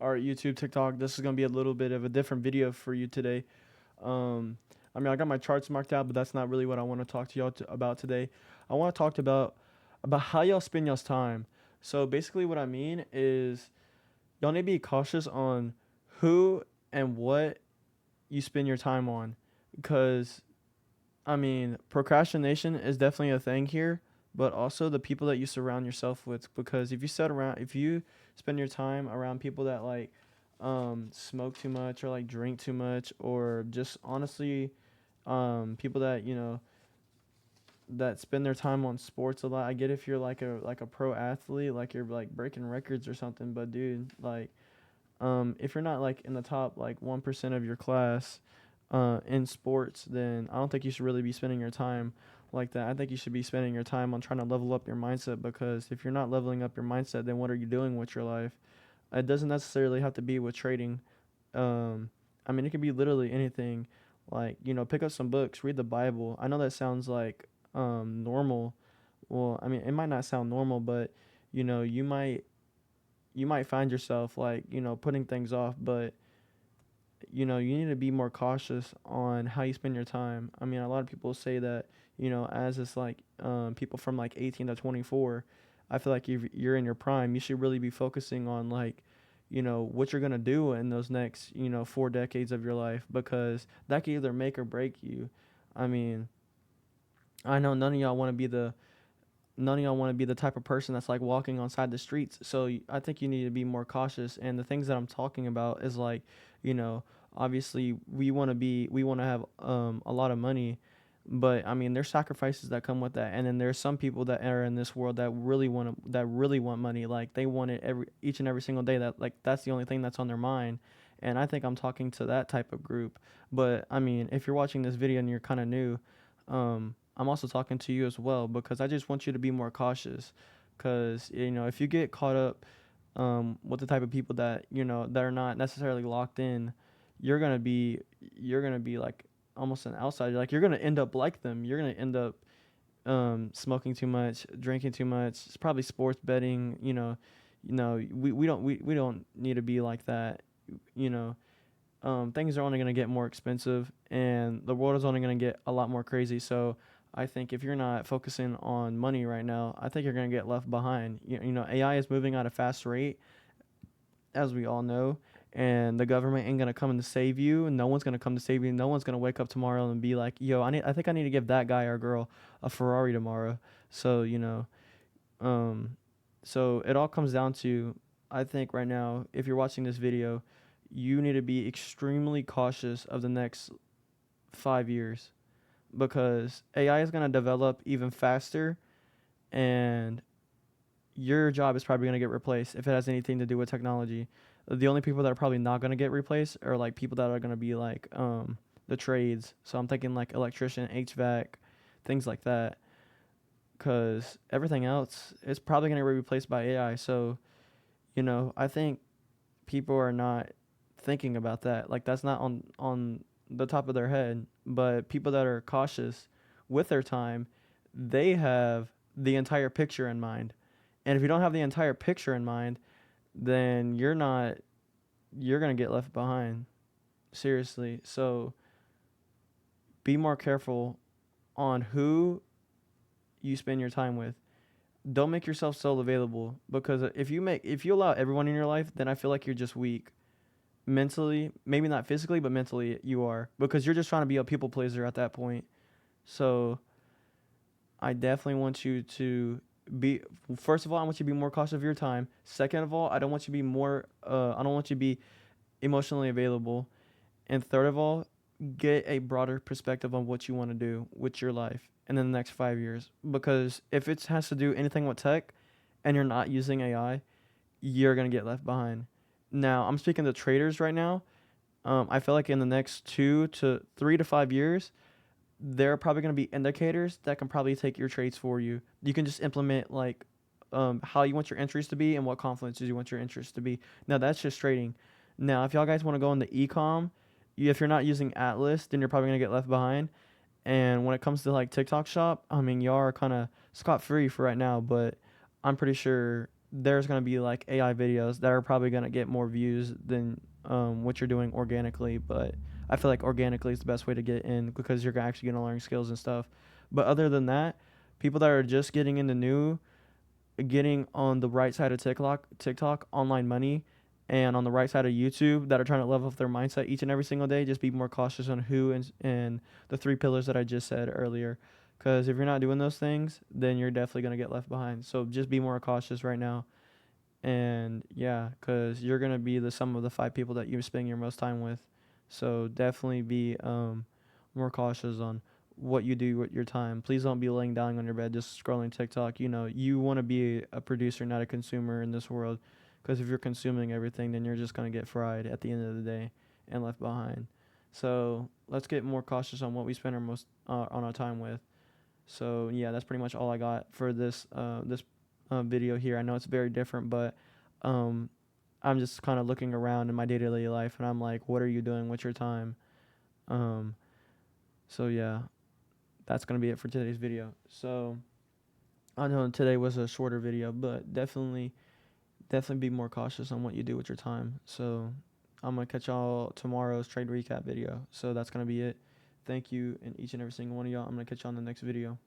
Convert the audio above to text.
All right, YouTube, TikTok. This is gonna be a little bit of a different video for you today. I got my charts marked out, but that's not really what I want to talk to y'all about today. I want to talk about how y'all spend y'all's time. So basically, what I mean is y'all need to be cautious on who and what you spend your time on, because procrastination is definitely a thing here, but also the people that you surround yourself with. Because if you spend your time around people that smoke too much or like drink too much, or just honestly, people that that spend their time on sports a lot. I get if you're like a pro athlete, like you're like breaking records or something, but dude, if you're not like in the top like 1% of your class in sports, then I don't think you should really be spending your time like that. I think you should be spending your time on trying to level up your mindset, because if you're not leveling up your mindset, then what are you doing with your life? It doesn't necessarily have to be with trading. It could be literally anything. Like, pick up some books, read the Bible. I know that sounds like normal. Well, it might not sound normal, but you know, you might find yourself putting things off, but you need to be more cautious on how you spend your time. A lot of people say that, as it's people from like 18 to 24, I feel like if you're in your prime, you should really be focusing on what you're going to do in those next, 4 decades of your life, because that can either make or break you. I mean, I know none of y'all want to be the type of person that's like walking on side the streets. So I think you need to be more cautious. And the things that I'm talking about is you know, obviously we want to have a lot of money, but there's sacrifices that come with that. And then there's some people that are in this world that really want money. Like they want it each and every single day. That's the only thing that's on their mind. And I think I'm talking to that type of group. But if you're watching this video and you're kind of new, I'm also talking to you as well, because I just want you to be more cautious. Because if you get caught up with the type of people that that are not necessarily locked in, you're gonna be like almost an outsider. Like you're gonna end up like them. You're gonna end up smoking too much, drinking too much. It's probably sports betting. We don't need to be like that. You know, things are only going to get more expensive, and the world is only going to get a lot more crazy. So I think if you're not focusing on money right now, I think you're going to get left behind. AI is moving at a fast rate, as we all know, and the government ain't going to come in to save you, and no one's going to come to save you. No one's going to wake up tomorrow and be like, yo, I think I need to give that guy or girl a Ferrari tomorrow. So, um, so it all comes down to, I think right now, if you're watching this video, you need to be extremely cautious of the next 5 years, because AI is going to develop even faster, and your job is probably going to get replaced if it has anything to do with technology. The only people that are probably not going to get replaced are like people that are going to be the trades. So I'm thinking like electrician, HVAC, things like that, because everything else is probably going to be replaced by AI. So, I think people are not thinking about that. Like that's not on the top of their head. But people that are cautious with their time, they have the entire picture in mind. And if you don't have the entire picture in mind, then you're going to get left behind. Seriously. So be more careful on who you spend your time with. Don't make yourself so available, because if you allow everyone in your life, then I feel like you're just weak mentally. Maybe not physically, but mentally you are, because you're just trying to be a people pleaser at that point. So I definitely want you to be, first of all, I want you to be more cautious of your time. Second of all, I don't want you to be emotionally available. And third of all, get a broader perspective on what you want to do with your life in the next 5 years. Because if it has to do anything with tech and you're not using AI, you're going to get left behind. Now, I'm speaking to traders right now. I feel like in the next 2 to 3 to 5 years, there are probably going to be indicators that can probably take your trades for you. You can just implement how you want your entries to be and what confluences you want your entries to be. Now, that's just trading. Now, if y'all guys want to go into ecom, if you're not using Atlas, then you're probably going to get left behind. And when it comes to like TikTok shop, y'all are kind of scot free for right now, but I'm pretty sure there's gonna be like AI videos that are probably gonna get more views than what you're doing organically. But I feel like organically is the best way to get in because you're actually gonna learn skills and stuff. But other than that, people that are just getting into new, getting on the right side of TikTok, online money, and on the right side of YouTube that are trying to level up their mindset each and every single day. Just be more cautious on who and the three pillars that I just said earlier. Because if you're not doing those things, then you're definitely gonna get left behind. So just be more cautious right now. And yeah, because you're gonna be the sum of the five people that you're spending your most time with. So definitely be more cautious on what you do with your time. Please don't be laying down on your bed just scrolling TikTok. You know, you want to be a producer, not a consumer in this world. Because if you're consuming everything, then you're just gonna get fried at the end of the day and left behind. So let's get more cautious on what we spend our most on our time with. So yeah, that's pretty much all I got for this video here. I know it's very different, but um, I'm just kind of looking around in my day-to-day life, and I'm like, what are you doing with your time? Um, so yeah, that's gonna be it for today's video. So I know today was a shorter video, but definitely be more cautious on what you do with your time. So I'm gonna catch y'all tomorrow's trade recap video. So that's gonna be it. Thank you, and each and every single one of y'all. I'm gonna catch you on the next video.